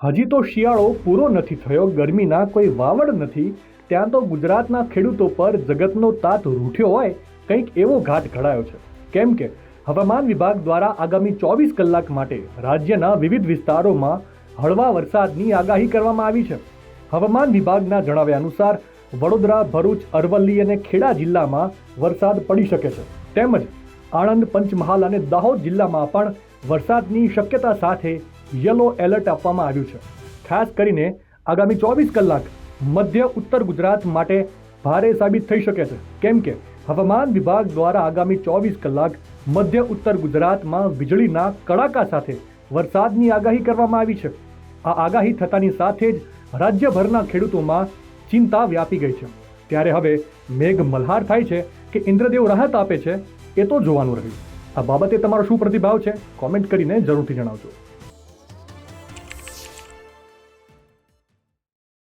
હજી તો શિયાળો પૂરો નથી થયો, ગરમીના કોઈ વાવડ નથી, ત્યાં તો ગુજરાતના ખેડૂતો પર જગતનો તાત રૂઠ્યો હોય કંઈક એવો ઘાટ ઘડાયો છે. કેમ કે હવામાન વિભાગ દ્વારા આગામી 24 કલાક માટે રાજ્યના વિવિધ વિસ્તારોમાં હળવા વરસાદની આગાહી કરવામાં આવી છે. હવામાન વિભાગના જણાવ્યા અનુસાર વડોદરા, ભરૂચ, અરવલ્લી અને ખેડા જિલ્લામાં વરસાદ પડી શકે છે. તેમજ આણંદ, પંચમહાલ અને દાહોદ જિલ્લામાં પણ વરસાદની શક્યતા સાથે યલો એલર્ટ આપવામાં આવ્યું છે. ખાસ કરીને આગામી 24 કલાક મધ્ય ઉત્તર ગુજરાત માટે ભારે સાબિત થઈ શકે છે. કેમ કે હવામાન વિભાગ દ્વારા આગામી 24 કલાક મધ્ય ઉત્તર ગુજરાતમાં વીજળીના કડાકા સાથે વરસાદની આગાહી કરવામાં આવી છે. આ આગાહી થતાની સાથે જ રાજ્યભરના ખેડૂતોમાં ચિંતા વ્યાપી ગઈ છે. ત્યારે હવે મેઘ મલ્હાર થાય છે કે ઇન્દ્રદેવ રાહત આપે છે, એ તો જોવાનું રહ્યું. આ બાબતે તમારો શું પ્રતિભાવ છે? કોમેન્ટ કરીને જરૂરથી જણાવજો.